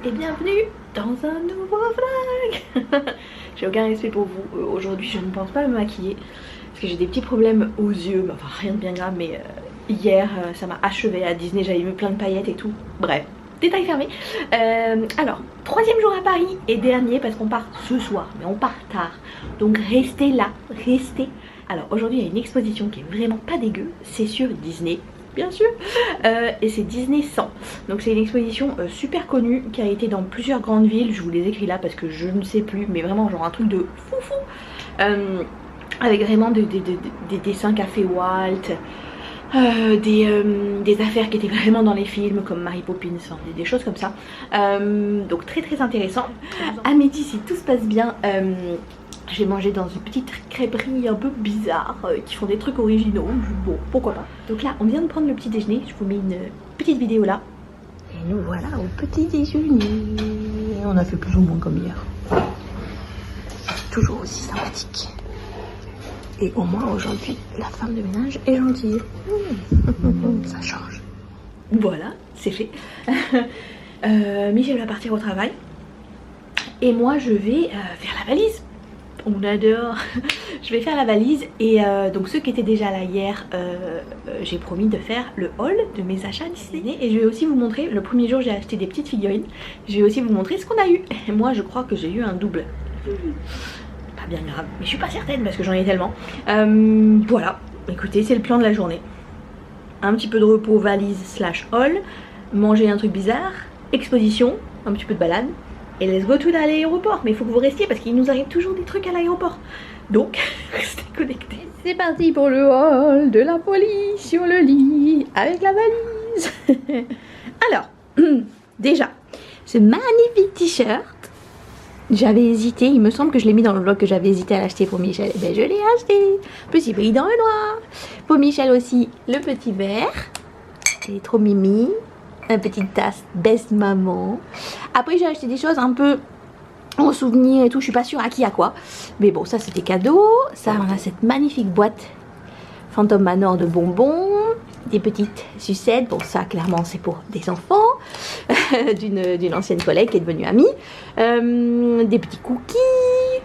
et bienvenue dans un nouveau vlog. J'ai aucun respect pour vous, aujourd'hui je ne pense pas me maquiller parce que j'ai des petits problèmes aux yeux, enfin rien de bien grave, mais hier ça m'a achevé à Disney, j'avais mis plein de paillettes et tout, bref. Détail fermé. Alors, troisième jour à Paris et dernier parce qu'on part ce soir, mais on part tard. Donc restez là, restez. Alors aujourd'hui il y a une exposition qui est vraiment pas dégueu, c'est sur Disney, bien sûr, et c'est Disney 100. Donc c'est une exposition super connue qui a été dans plusieurs grandes villes. Je vous les écris là parce que je ne sais plus, mais vraiment genre un truc de foufou, avec vraiment des dessins qu'a fait Walt. Des affaires qui étaient vraiment dans les films comme Mary Poppins, enfin, des choses comme ça, donc très très intéressant. À midi, si tout se passe bien, j'ai mangé dans une petite crêperie un peu bizarre qui font des trucs originaux, bon pourquoi pas. Donc là on vient de prendre le petit déjeuner, je vous mets une petite vidéo là. Et nous voilà au petit déjeuner. On a fait plus ou moins comme hier. C'est toujours aussi sympathique. Et au moins aujourd'hui, la femme de ménage est gentille. Ça change. Voilà, c'est fait. Michel va partir au travail. Et moi, je vais faire la valise. On adore. Je vais faire la valise. Et donc, ceux qui étaient déjà là hier, j'ai promis de faire le haul de mes achats Disney. Et je vais aussi vous montrer, le premier jour, j'ai acheté des petites figurines. Je vais aussi vous montrer ce qu'on a eu. Et moi, je crois que j'ai eu un double. Bien grave, mais je suis pas certaine parce que j'en ai tellement. Voilà, écoutez, c'est le plan de la journée. Un petit peu de repos, valise slash haul, manger un truc bizarre, exposition, un petit peu de balade, et let's go to l'aéroport. Mais il faut que vous restiez parce qu'il nous arrive toujours des trucs à l'aéroport. Donc, restez connectés. C'est parti pour le haul de la folie sur le lit avec la valise. Alors, déjà, ce magnifique t-shirt. J'avais hésité, il me semble que je l'ai mis dans le vlog que j'avais hésité à l'acheter pour Michel. Et ben je l'ai acheté. En plus il brille dans le noir. Pour Michel aussi, le petit verre. Il est trop mimi. Une petite tasse best maman. Après j'ai acheté des choses un peu en souvenir et tout. Je suis pas sûre à qui à quoi. Mais bon, ça c'était cadeau. Ça on a cette magnifique boîte Phantom Manor de bonbons. Des petites sucettes, bon ça clairement c'est pour des enfants, d'une ancienne collègue qui est devenue amie, des petits cookies,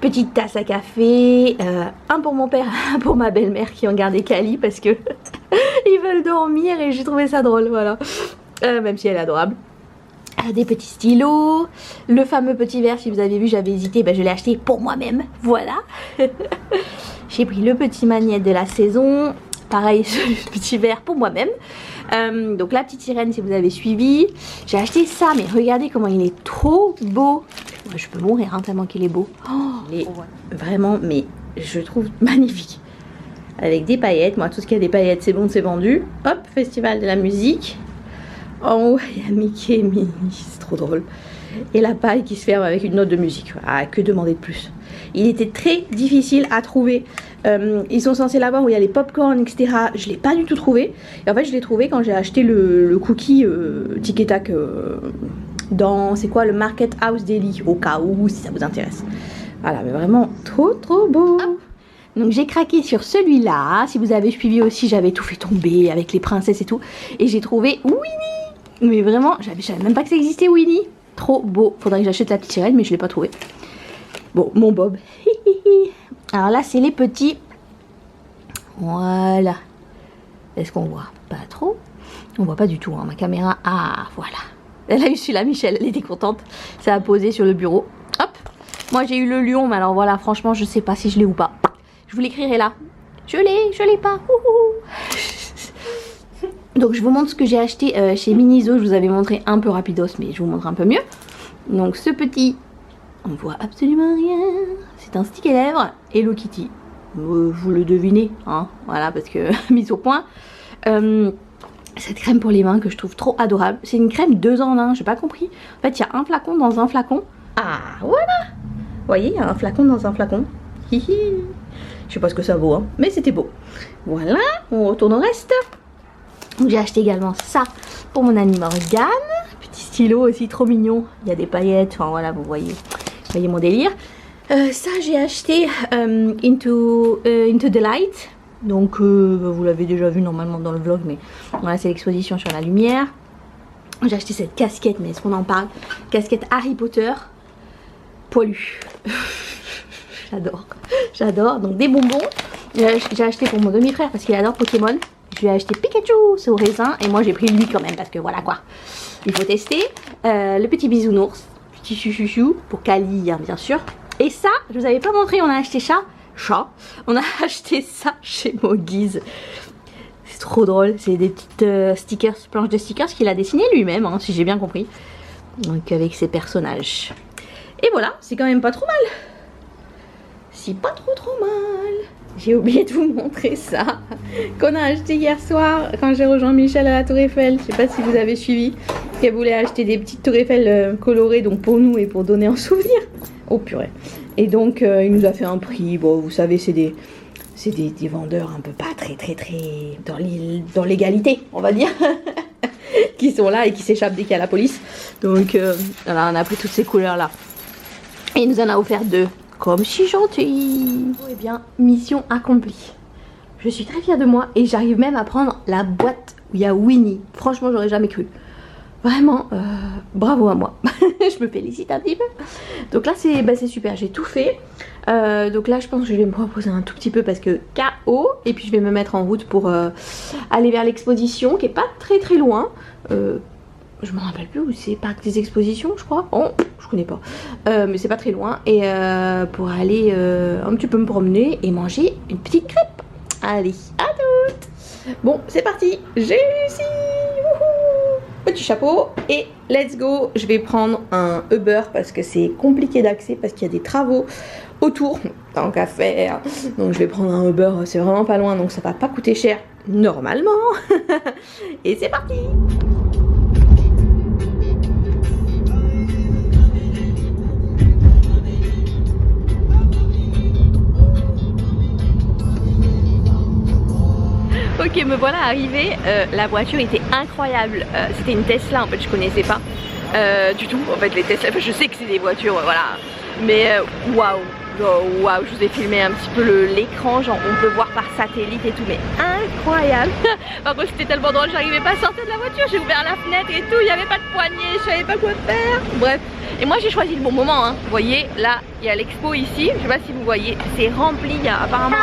petite tasse à café, un pour mon père, un pour ma belle-mère qui ont gardé Cali parce que ils veulent dormir et j'ai trouvé ça drôle, voilà, même si elle est adorable. Des petits stylos, le fameux petit verre, si vous avez vu j'avais hésité, ben je l'ai acheté pour moi-même, voilà. J'ai pris le petit magnète de la saison. Pareil, ce petit verre pour moi-même. Donc la petite sirène, si vous avez suivi. J'ai acheté ça, mais regardez comment il est trop beau. Je peux mourir hein, tellement qu'il est beau. Oh, il est vraiment, mais je trouve magnifique. Avec des paillettes. Moi, tout ce qui a des paillettes, c'est bon, c'est vendu. Hop, festival de la musique. En haut, il y a Mickey et Minnie. C'est trop drôle. Et la paille qui se ferme avec une note de musique. Ah, que demander de plus. Il était très difficile à trouver. Ils sont censés l'avoir où il y a les popcorn, etc. Je ne l'ai pas du tout trouvé. Et en fait, je l'ai trouvé quand j'ai acheté le cookie Tic et Tac dans, c'est quoi, le Market House Daily, au cas où, si ça vous intéresse. Voilà, mais vraiment trop trop beau. Hop. Donc j'ai craqué sur celui-là. Si vous avez suivi aussi, j'avais tout fait tomber avec les princesses et tout. Et j'ai trouvé Winnie. Mais vraiment, je savais même pas que ça existait Winnie. Trop beau. Faudrait que j'achète la petite sirène, mais je l'ai pas trouvé. Bon, mon Bob. Alors là, c'est les petits. Voilà. Est-ce qu'on voit? Pas trop. On voit pas du tout, hein, ma caméra. Ah, voilà. Elle a eu celui-là, Michel. Elle était contente. Ça a posé sur le bureau. Hop. Moi, j'ai eu le lion, mais alors voilà, franchement, je sais pas si je l'ai ou pas. Je vous l'écrirai là. Je l'ai pas. Donc, je vous montre ce que j'ai acheté chez Miniso. Je vous avais montré un peu rapidos, mais je vous montre un peu mieux. Donc, ce petit... On voit absolument rien. C'est un stick à lèvres Hello Kitty. Vous le devinez, hein, voilà, parce que mise au point. Cette crème pour les mains que je trouve trop adorable. C'est une crème 2 en 1, j'ai pas compris. En fait, il y a un flacon dans un flacon. Ah, voilà. Vous voyez, il y a un flacon dans un flacon. Hihi. Je sais pas ce que ça vaut, hein, mais c'était beau. Voilà, on retourne au reste. J'ai acheté également ça pour mon ami Morgane. Petit stylo aussi trop mignon. Il y a des paillettes, enfin voilà, vous voyez mon délire. Ça j'ai acheté Into the Light. Donc vous l'avez déjà vu normalement dans le vlog, mais voilà, c'est l'exposition sur la lumière. J'ai acheté cette casquette, mais est-ce qu'on en parle? Casquette Harry Potter poilu. J'adore, j'adore. Donc des bonbons. J'ai acheté pour mon demi-frère parce qu'il adore Pokémon. Je lui ai acheté Pikachu, c'est au raisin. Et moi j'ai pris lui quand même parce que voilà quoi. Il faut tester. Le petit bisounours, petit chouchou pour Kali hein, bien sûr. Et ça, je vous avais pas montré, on a acheté ça. On a acheté ça chez Moggies. C'est trop drôle, c'est des petites stickers, planches de stickers qu'il a dessiné lui-même, hein, si j'ai bien compris. Donc avec ses personnages. Et voilà, c'est quand même pas trop mal. C'est pas trop mal. J'ai oublié de vous montrer ça qu'on a acheté hier soir quand j'ai rejoint Michel à la Tour Eiffel. Je sais pas si vous avez suivi. Elle voulait acheter des petites Tour Eiffel colorées donc pour nous et pour donner en souvenir. Oh purée. Et donc il nous a fait un prix. Bon, vous savez, c'est des vendeurs un peu pas très dans l'égalité, on va dire. Qui sont là et qui s'échappent dès qu'il y a la police. Donc voilà, on a pris toutes ces couleurs là. Et il nous en a offert 2. Comme je suis gentille. Oh, et bien, mission accomplie. Je suis très fière de moi et j'arrive même à prendre la boîte où il y a Winnie. Franchement, j'aurais jamais cru. Vraiment, bravo à moi. Je me félicite un petit peu. Donc là, c'est super, j'ai tout fait. Donc là, je pense que je vais me reposer un tout petit peu parce que KO. Et puis, je vais me mettre en route pour aller vers l'exposition qui est pas très loin. Je me rappelle plus où c'est, Parc des Expositions, je crois. Oh, je connais pas. Mais c'est pas très loin. Et pour aller un petit peu me promener et manger une petite crêpe. Allez, à toutes. Bon, c'est parti. J'ai réussi. Wouhou. Petit chapeau. Et let's go. Je vais prendre un Uber parce que c'est compliqué d'accès parce qu'il y a des travaux autour. Tant qu'à faire. Donc je vais prendre un Uber. C'est vraiment pas loin. Donc ça va pas coûter cher. Normalement. Et c'est parti. Ok, me voilà arrivée. La voiture était incroyable. C'était une Tesla, en fait, je connaissais pas du tout. En fait, les Tesla, enfin, je sais que c'est des voitures, voilà. Mais waouh, waouh, je vous ai filmé un petit peu l'écran, genre on peut voir par satellite et tout, mais incroyable. Par contre, c'était tellement drôle, j'arrivais pas à sortir de la voiture. J'ai ouvert la fenêtre et tout, il n'y avait pas de poignée, je savais pas quoi faire. Bref, et moi j'ai choisi le bon moment. Hein. Vous voyez, là, il y a l'expo ici. Je sais pas si vous voyez, c'est rempli. Il y a apparemment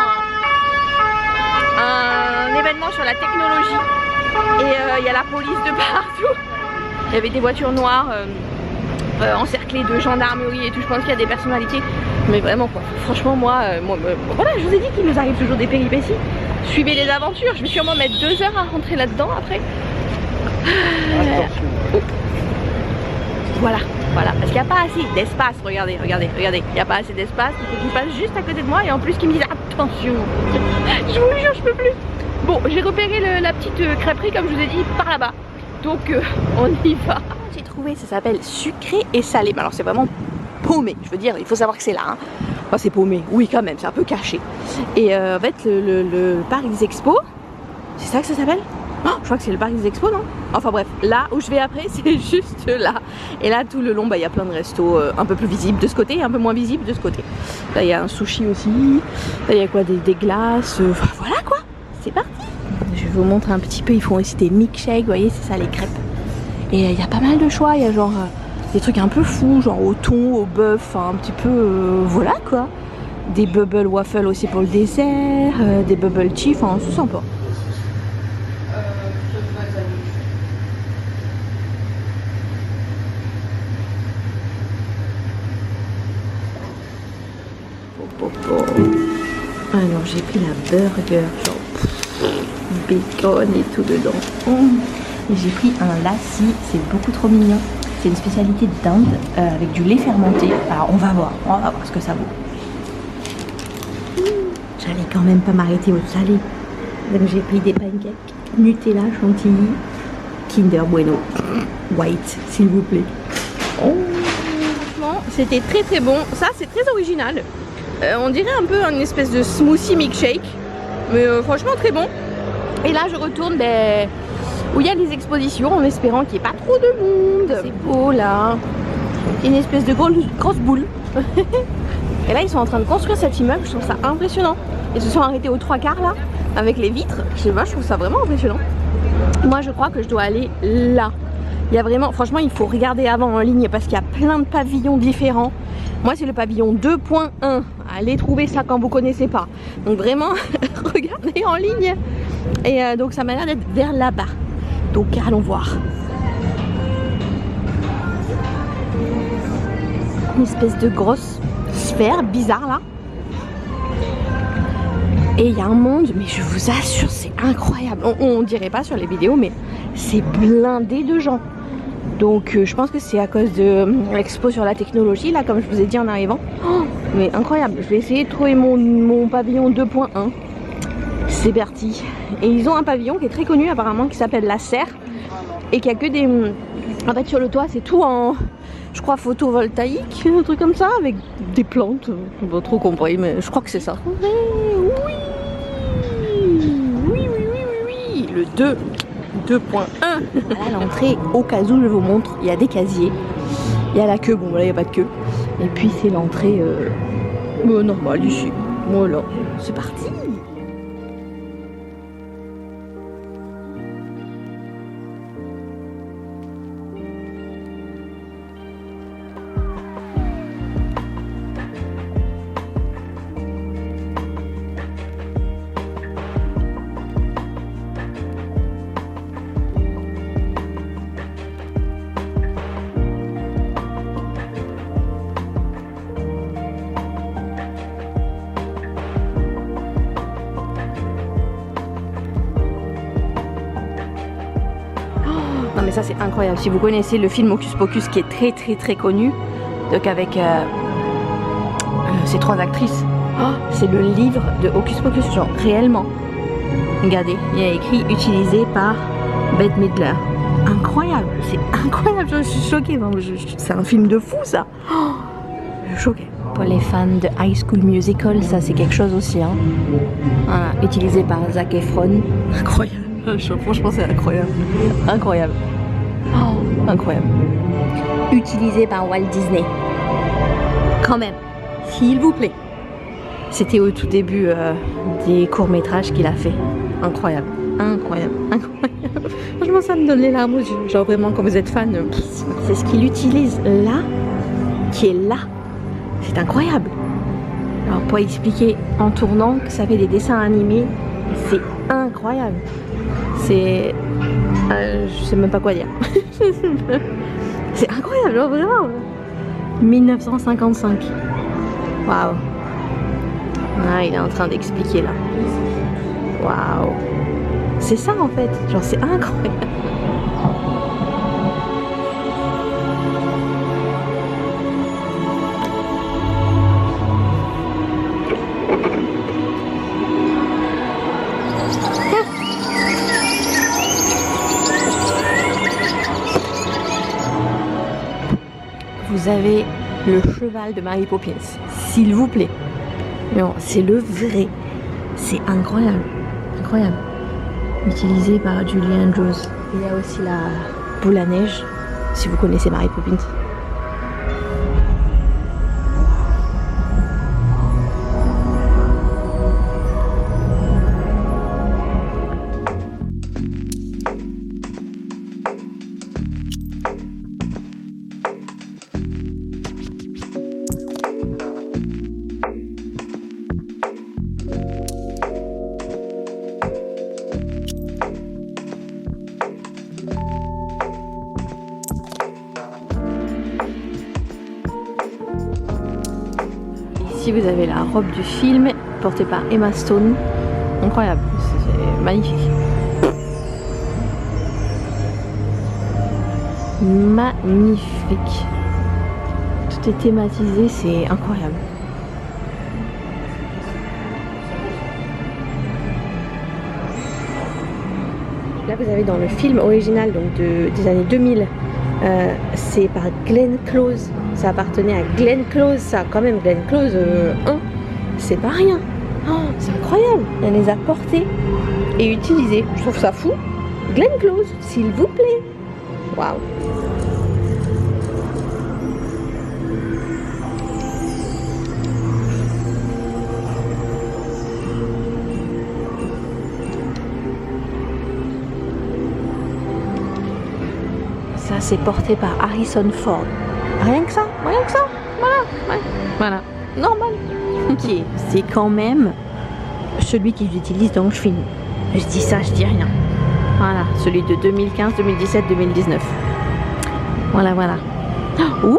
un événement sur la technologie et il y a la police de partout. Il y avait des voitures noires encerclées de gendarmerie et tout. Je pense qu'il y a des personnalités, mais vraiment quoi. Franchement moi, voilà, je vous ai dit qu'il nous arrive toujours des péripéties. Suivez les aventures. Je vais sûrement mettre 2 heures à rentrer là-dedans après. Oh. Voilà, parce qu'il n'y a pas assez d'espace. Regardez, il n'y a pas assez d'espace. Il faut qu'il passe juste à côté de moi et en plus qu'il me dise attention. Je vous jure, je peux plus. Bon, j'ai repéré la petite crêperie comme je vous ai dit par là-bas. Donc on y va. J'ai trouvé, ça s'appelle sucré et salé. Mais alors c'est vraiment paumé. Je veux dire, il faut savoir que c'est là. Hein. Enfin, c'est paumé. Oui, quand même, c'est un peu caché. Et en fait, le parc des expos, c'est ça que ça s'appelle? Oh, je crois que c'est le parc des expos, non? Enfin bref, là où je vais après, c'est juste là. Et là, tout le long, il y a plein de restos un peu plus visibles de ce côté et un peu moins visibles de ce côté. Là, il y a un sushi aussi. Là, il y a quoi? Des glaces. Enfin, voilà quoi. C'est parti. Je vais vous montrer un petit peu. Ils font aussi des milkshakes. Vous voyez, c'est ça, les crêpes. Et il y a pas mal de choix. Il y a genre des trucs un peu fous, genre au thon, au bœuf, un petit peu... voilà quoi. Des bubble waffles aussi pour le dessert. Des bubble tea. Enfin, c'est sympa. Alors j'ai pris la burger, genre bacon et tout dedans. Et j'ai pris un lassi, c'est beaucoup trop mignon. C'est une spécialité d'Inde avec du lait fermenté. Alors on va voir ce que ça vaut. J'allais quand même pas m'arrêter au salé. Donc j'ai pris des pancakes, Nutella, chantilly, Kinder Bueno, white s'il vous plaît. Oh. Franchement c'était très bon, ça c'est très original. On dirait un peu une espèce de smoothie milkshake, mais franchement très bon. Et là je retourne où il y a les expositions en espérant qu'il n'y ait pas trop de monde. C'est beau là, une espèce de grosse boule. Et là ils sont en train de construire cet immeuble, je trouve ça impressionnant. Ils se sont arrêtés aux 3/4 là, avec les vitres, je sais pas, je trouve ça vraiment impressionnant. Moi je crois que je dois aller là. Il y a vraiment, franchement, il faut regarder avant en ligne parce qu'il y a plein de pavillons différents. Moi, c'est le pavillon 2.1. Allez trouver ça quand vous connaissez pas. Donc vraiment, regardez en ligne. Et donc ça m'a l'air d'être vers là-bas. Donc allons voir. Une espèce de grosse sphère bizarre là. Et il y a un monde, mais je vous assure, c'est incroyable. On dirait pas sur les vidéos, mais c'est blindé de gens. Donc je pense que c'est à cause de l'expo sur la technologie, là, comme je vous ai dit en arrivant. Oh, mais incroyable. Je vais essayer de trouver mon pavillon 2.1. C'est parti. Et ils ont un pavillon qui est très connu apparemment, qui s'appelle la Serre. Et qui a que des... En fait, sur le toit, c'est tout en... Je crois photovoltaïque, un truc comme ça, avec des plantes. Je n'ai pas trop compris, mais je crois que c'est ça. Oui, le 2.1. Voilà l'entrée, au cas où je vous montre, il y a des casiers. Il y a la queue, bon là il n'y a pas de queue. Et puis c'est l'entrée normale ici. Voilà, c'est parti. Non mais ça c'est incroyable, si vous connaissez le film Hocus Pocus qui est très connu, donc avec ces trois actrices, c'est le livre de Hocus Pocus, genre réellement. Regardez, il y a écrit utilisé par Bette Midler. Incroyable, c'est incroyable, je suis choquée, c'est un film de fou ça. Je suis choquée. Pour les fans de High School Musical, ça c'est quelque chose aussi. Hein. Voilà, utilisé par Zac Efron. Incroyable. Franchement c'est incroyable. Incroyable. Oh, incroyable. Utilisé par Walt Disney. Quand même, s'il vous plaît. C'était au tout début des courts-métrages qu'il a fait. Incroyable. Incroyable. Incroyable. Franchement ça me donne les larmes aux yeux. Genre vraiment quand vous êtes fan, c'est ce qu'il utilise là, qui est là. C'est incroyable. Alors pour expliquer en tournant que ça fait des dessins animés, c'est incroyable. C'est... je sais même pas quoi dire. C'est incroyable, genre, vraiment. 1955. Waouh. Ah, il est en train d'expliquer là. Waouh. C'est ça en fait. Genre c'est incroyable. Vous avez le cheval de Mary Poppins, s'il vous plaît. Non, c'est le vrai. C'est incroyable. Incroyable. Utilisé par Julie Andrews. Il y a aussi la boule à neige, si vous connaissez Mary Poppins. Ici vous avez la robe du film portée par Emma Stone. Incroyable, c'est magnifique. Magnifique. Tout est thématisé, c'est incroyable. Là vous avez dans le film original donc des années 2000, c'est par Glenn Close. Ça appartenait à Glenn Close, ça quand même, Glenn Close 1, c'est pas rien. Oh, c'est incroyable. Elle les a portés et utilisés. Je trouve ça fou. Glenn Close, s'il vous plaît. Waouh. Ça c'est porté par Harrison Ford. Rien que ça, voilà, ouais, voilà, normal. Ok, c'est quand même celui qu'ils utilisent dans le film. Je dis ça, je dis rien. Voilà, celui de 2015, 2017, 2019. Voilà. Ouh,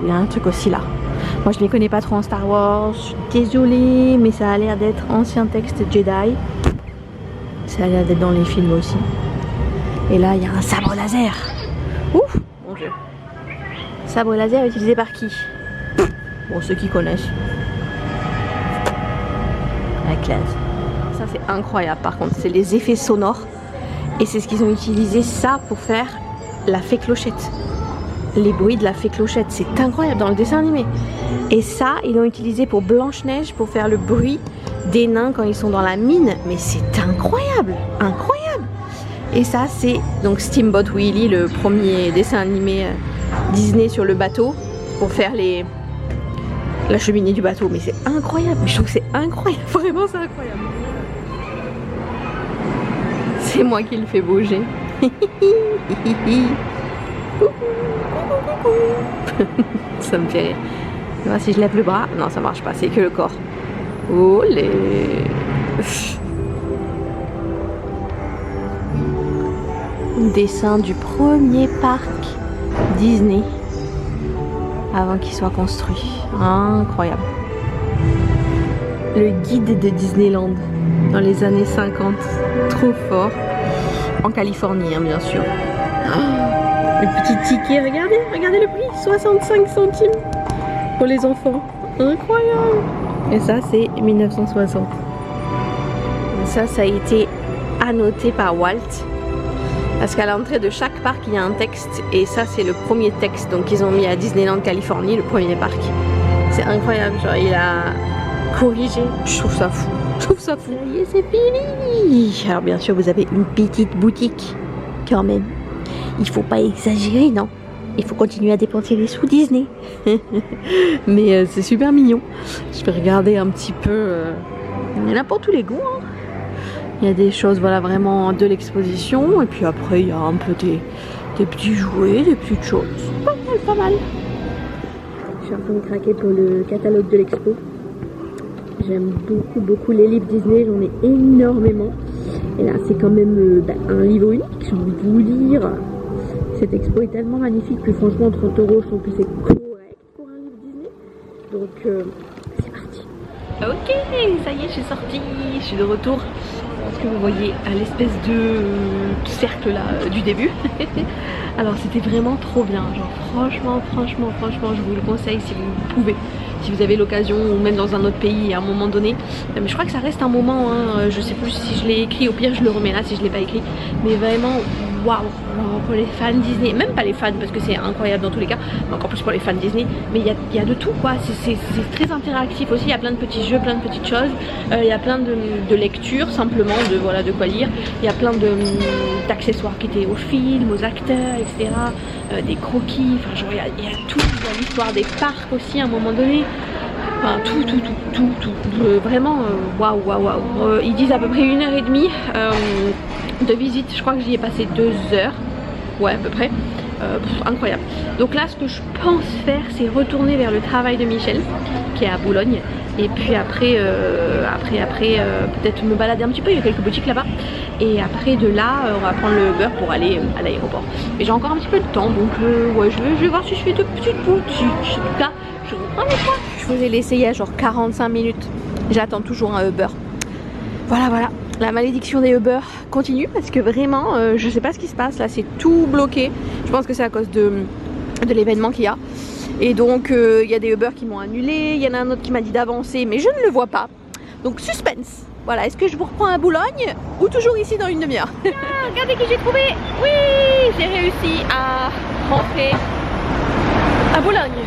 il y a un truc aussi là. Moi je ne les connais pas trop en Star Wars, je suis désolée, mais ça a l'air d'être ancien texte Jedi. Ça a l'air d'être dans les films aussi. Et là il y a un sabre laser. Ouf, mon dieu. Sabre laser utilisé par qui? Bon, ceux qui connaissent. La classe. Ça c'est incroyable par contre, c'est les effets sonores. Et c'est ce qu'ils ont utilisé ça pour faire la fée Clochette. Les bruits de la fée Clochette, c'est incroyable dans le dessin animé. Et ça, ils l'ont utilisé pour Blanche-Neige pour faire le bruit des nains quand ils sont dans la mine. Mais c'est incroyable, incroyable. Et ça, c'est donc Steamboat Willie, le premier dessin animé Disney sur le bateau pour faire la cheminée du bateau. Mais c'est incroyable, je trouve que c'est incroyable, vraiment c'est incroyable. C'est moi qui le fais bouger. Ça me fait rire. Tu vois, si je lève le bras, non ça marche pas, c'est que le corps. Olé. Dessin du premier parc Disney avant qu'il soit construit. Incroyable. Le guide de Disneyland dans les années 50. Trop fort. En Californie, hein, bien sûr. Le petit ticket, regardez le prix, 65 centimes pour les enfants. Incroyable. Et ça, c'est 1960. Et ça a été annoté par Walt. Parce qu'à l'entrée de chaque parc, il y a un texte. Et ça, c'est le premier texte. Donc, ils ont mis à Disneyland Californie, le premier parc. C'est incroyable. Genre, il a corrigé. Je trouve ça fou. Ça y est, c'est fini. Alors, bien sûr, vous avez une petite boutique. Quand même. Il faut pas exagérer, non? Il faut continuer à dépenser les sous Disney. Mais c'est super mignon. Je vais regarder un petit peu. Il y en a pour tous les goûts. Hein. Il y a des choses, voilà, vraiment de l'exposition. Et puis après, il y a un peu des petits jouets, des petites choses. Pas mal. Je suis en train de craquer pour le catalogue de l'expo. J'aime beaucoup les livres Disney. J'en ai énormément. Et là, c'est quand même un livre unique. J'ai envie de vous lire. Cette expo est tellement magnifique que franchement 30 €, je trouve que c'est correct pour un livre Disney. Donc c'est parti. Ok, ça y est, je suis sortie, je suis de retour. Est-ce que vous voyez l'espèce de cercle là du début? Alors c'était vraiment trop bien, genre franchement, je vous le conseille si vous pouvez. Si vous avez l'occasion, ou même dans un autre pays à un moment donné. Mais je crois que ça reste un moment, hein, je sais plus si je l'ai écrit, au pire je le remets là si je l'ai pas écrit. Mais vraiment, waouh, pour les fans Disney, même pas les fans parce que c'est incroyable dans tous les cas, mais encore plus pour les fans Disney. Mais il y a de tout quoi, c'est très interactif aussi, il y a plein de petits jeux, plein de petites choses. Il y a plein de lectures simplement, de quoi lire. Il y a plein d'accessoires qui étaient aux films, aux acteurs, etc. Des croquis, enfin genre il y a tout, il y a l'histoire des parcs aussi à un moment donné. Enfin, tout. Vraiment, waouh. Ils disent à peu près 1h30 de visite. Je crois que j'y ai passé 2 heures. Ouais, à peu près. Incroyable. Donc là, ce que je pense faire, c'est retourner vers le travail de Michel, qui est à Boulogne. Et puis après, peut-être me balader un petit peu. Il y a quelques boutiques là-bas. Et après de là, on va prendre le Uber pour aller à l'aéroport. Mais j'ai encore un petit peu de temps, donc ouais, je vais voir si je fais de petites boutiques. En tout cas, je reprends les points. Je vous ai laissé il y a genre 45 minutes. J'attends toujours un Uber. Voilà. La malédiction des Uber continue parce que vraiment, je sais pas ce qui se passe. Là, c'est tout bloqué. Je pense que c'est à cause de l'événement qu'il y a. Et donc, il y a des Uber qui m'ont annulé. Il y en a un autre qui m'a dit d'avancer, mais je ne le vois pas. Donc, suspense. Voilà, est-ce que je vous reprends à Boulogne ou toujours ici dans une demi-heure? Regardez qui j'ai trouvé. Oui, j'ai réussi à rentrer à Boulogne.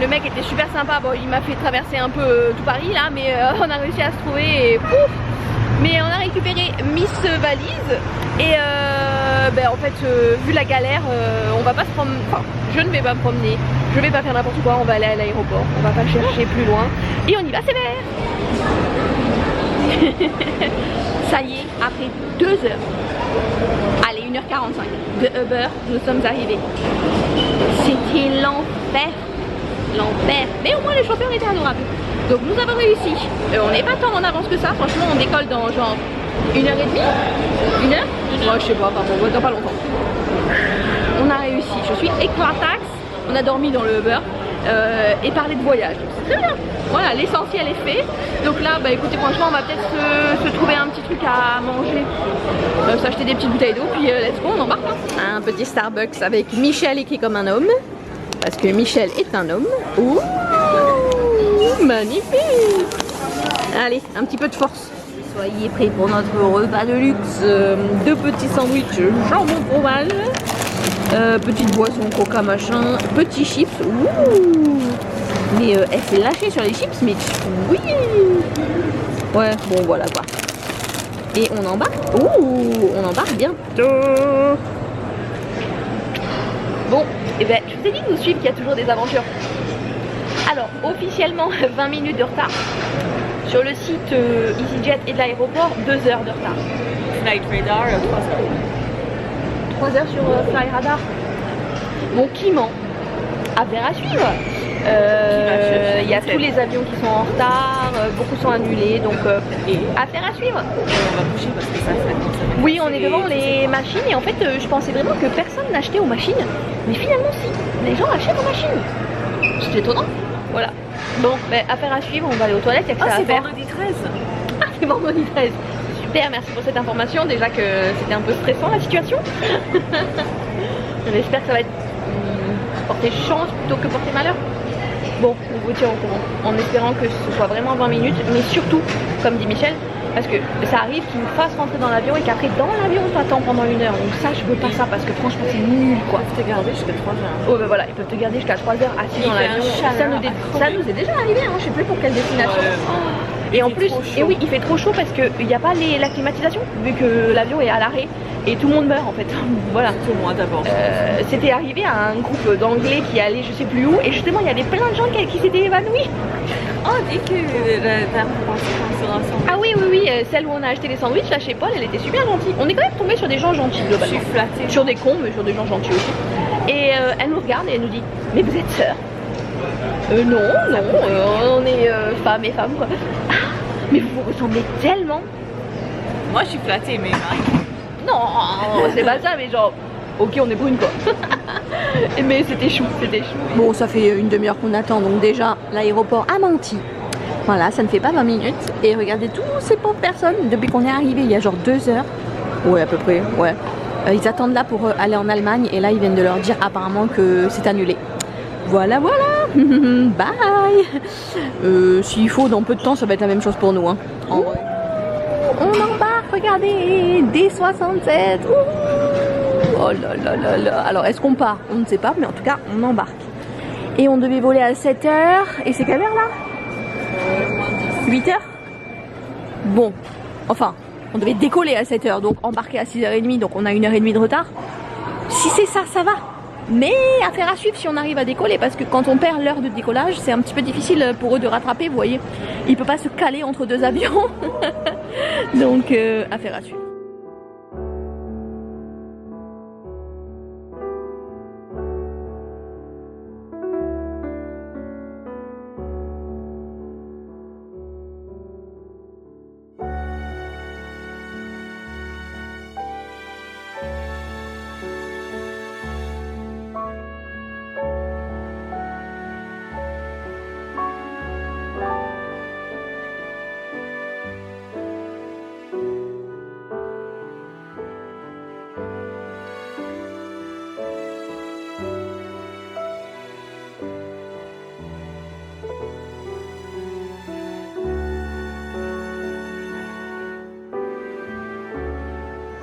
Le mec était super sympa. Bon, il m'a fait traverser un peu tout Paris là, mais on a réussi à se trouver et pouf. Mais on a récupéré Miss Valise et en fait vu la galère on va pas se promener, enfin je ne vais pas me promener, je vais pas faire n'importe quoi, on va aller à l'aéroport, on va pas chercher plus loin et on y va sévère. Ça y est, après 2 heures Allez, 1h45 de Uber, nous sommes arrivés. C'était l'enfer. L'enfer. Mais au moins les chauffeurs étaient adorables. Donc nous avons réussi. On n'est pas tant en avance que ça. Franchement, on décolle dans genre 1h30. 1h. Moi je sais pas, dans pas longtemps. On a réussi. Je suis éclataxe. On a dormi dans le Uber et parlé de voyage. C'est très bien. Voilà, l'essentiel est fait. Donc là, bah écoutez, franchement, on va peut-être se trouver un petit truc à manger. S'acheter des petites bouteilles d'eau, puis let's go, on embarque. Un petit Starbucks avec Michel écrit comme un homme. Parce que Michel est un homme. Ouh, magnifique. Allez, un petit peu de force. Soyez prêts pour notre repas de luxe. 2 petits sandwichs jambon fromage. Petite boisson coca machin. Petits chips. Ouh. Mais elle s'est lâchée sur les chips, mais oui. Ouais, bon voilà quoi. Et on embarque. Ouh, on embarque bientôt. Bon, et ben je vous ai dit de nous suivre qu'il y a toujours des aventures. Alors, officiellement 20 minutes de retard. Sur le site EasyJet et de l'aéroport, 2 heures de retard. Flight Radar, 3 heures. 3 heures sur Fly Radar. Bon, qui ment? Affaire à suivre. Il y a tous les avions qui sont en retard, beaucoup sont annulés, donc affaire à suivre. On va bouger parce que ça fait. Oui, on est devant les machines et en fait je pensais vraiment que personne n'achetait aux machines, mais finalement si, les gens achètent aux machines. C'est étonnant. Voilà. Bon, ben, affaire à suivre, on va aller aux toilettes, il y a que ça à c'est faire. vendredi 13. Ah, c'est vendredi 13. Super, merci pour cette information. Déjà que c'était un peu stressant la situation. J'espère que ça va être porter chance plutôt que porter malheur. Bon, on vous tient au courant, en espérant que ce soit vraiment 20 minutes, mais surtout, comme dit Michel, parce que ça arrive qu'ils nous fassent rentrer dans l'avion et qu'après dans l'avion on t'attend pendant 1 heure. Donc ça, je veux pas ça parce que franchement c'est nul quoi. Ils peuvent te garder jusqu'à 3 heures. Oh ben voilà, ils peuvent te garder jusqu'à 3 heures assis dans l'avion. Ça nous est déjà arrivé, hein, je sais plus pour quelle destination. Et en plus, et oui, il fait trop chaud parce qu'il n'y a pas la climatisation, vu que l'avion est à l'arrêt et tout le monde meurt en fait. Voilà. Surtout moi d'abord. C'était arrivé à un groupe d'anglais qui allait je sais plus où, et justement il y avait plein de gens qui s'étaient évanouis. Oh, dès que la conservation. Ah oui, celle où on a acheté les sandwichs, là chez Paul, elle était super gentille. On est quand même tombé sur des gens gentils Je globalement. suis flattée. Sur des cons, mais sur des gens gentils aussi. Et elle nous regarde et elle nous dit, mais vous êtes sœurs? Non, on est femmes et femmes quoi. Ah, mais vous vous ressemblez tellement. Moi je suis flattée, mais Non, c'est pas ça, mais genre, ok, on est brunes quoi. Mais c'était chou, c'était chou. Bon, ça fait 1 demi-heure qu'on attend, donc déjà, l'aéroport a menti. Voilà, ça ne fait pas 20 minutes. Et regardez tous ces pauvres personnes, depuis qu'on est arrivé il y a genre 2 heures. Ouais, à peu près, ouais. Ils attendent là pour aller en Allemagne, et là, ils viennent de leur dire apparemment que c'est annulé. Voilà, voilà. Bye. S'il faut, dans peu de temps, ça va être la même chose pour nous. Hein. En vrai. On embarque, regardez, D67. Oh là là là là. Alors, est-ce qu'on part? On ne sait pas, mais en tout cas, on embarque. Et on devait voler à 7 h. Et c'est quelle heure là? 8 h. Bon, enfin, on devait décoller à 7 h, donc embarquer à 6 h 30, donc on a 1 h 30 de retard. Si c'est ça, ça va. Mais affaire à suivre si on arrive à décoller, parce que quand on perd l'heure de décollage, c'est un petit peu difficile pour eux de rattraper, vous voyez. Il peut pas se caler entre 2 avions. Donc affaire à suivre.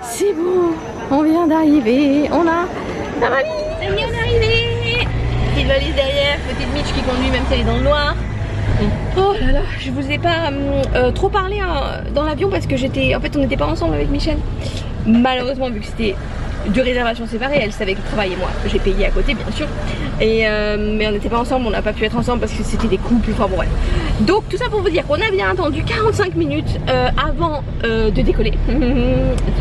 C'est bon, on vient d'arriver, on a la valise. Ça y est, on est arrivé. Petite valise derrière, petite Mitch qui conduit même si elle est dans le noir. Oh là là, je vous ai pas trop parlé dans l'avion parce que j'étais, en fait on n'était pas ensemble avec Michel. Malheureusement vu que c'était de réservation séparée. Elle savait que je travaillais, moi j'ai payé à côté bien sûr. Et mais on n'était pas ensemble, on n'a pas pu être ensemble parce que c'était des couples, enfin bon bref. Donc tout ça pour vous dire qu'on a bien attendu 45 minutes avant de décoller.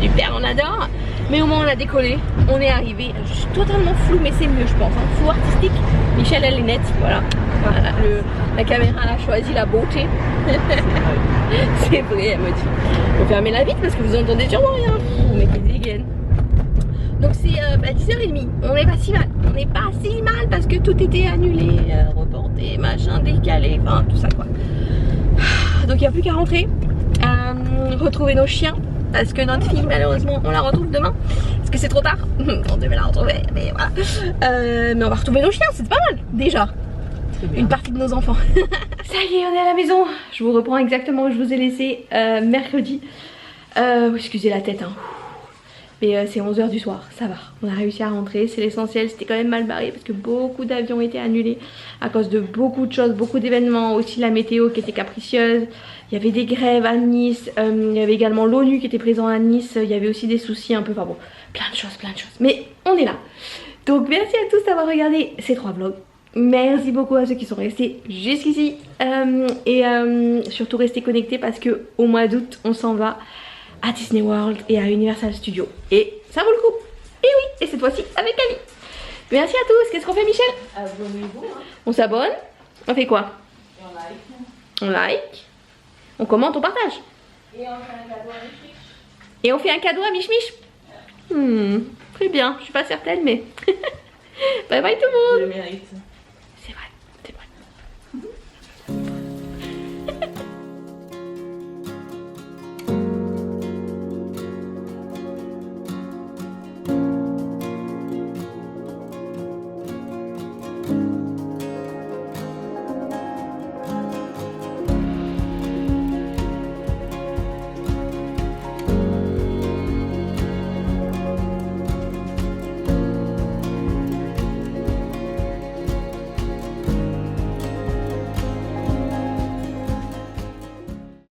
Super, on adore. Mais au moment où on a décollé, on est arrivé. Je suis totalement floue, mais c'est mieux je pense, hein. Flou artistique. Michel elle est nette, voilà. Voilà, la caméra elle a choisi la beauté. C'est vrai, elle me dit. Faut fermer la vitre parce que vous entendez sûrement rien. Mais qui dégaine. Donc c'est 10h30. On n'est pas si mal. On n'est pas si mal parce que tout était annulé, reporté, machin, décalé, enfin tout ça quoi. Donc il n'y a plus qu'à rentrer, retrouver nos chiens. Parce que notre fille malheureusement on la retrouve demain. Parce que c'est trop tard. On devait la retrouver, mais voilà. Mais on va retrouver nos chiens, c'est pas mal déjà. Une partie de nos enfants. Ça y est, on est à la maison. Je vous reprends exactement où je vous ai laissé mercredi. Excusez la tête hein. Mais c'est 11h du soir, ça va. On a réussi à rentrer, c'est l'essentiel. C'était quand même mal barré parce que beaucoup d'avions étaient annulés à cause de beaucoup de choses, beaucoup d'événements. Aussi la météo qui était capricieuse. Il y avait des grèves à Nice. Il y avait également l'ONU qui était présent à Nice. Il y avait aussi des soucis un peu, enfin bon, plein de choses. Mais on est là. Donc merci à tous d'avoir regardé ces 3 vlogs. Merci beaucoup à ceux qui sont restés jusqu'ici. Surtout restez connectés parce que au mois d'août, on s'en va à Disney World et à Universal Studios. Et ça vaut le coup. Et oui, et cette fois-ci avec Ali. Merci à tous. Qu'est-ce qu'on fait Michel? Abonnez-vous. Hein. On s'abonne. On fait quoi? Et on like. On like. On commente, on partage. Et on fait un cadeau à Mich Mich. Et on fait un cadeau à Mich Mich. Très bien. Je suis pas certaine mais... Bye bye tout le monde. Je le mérite.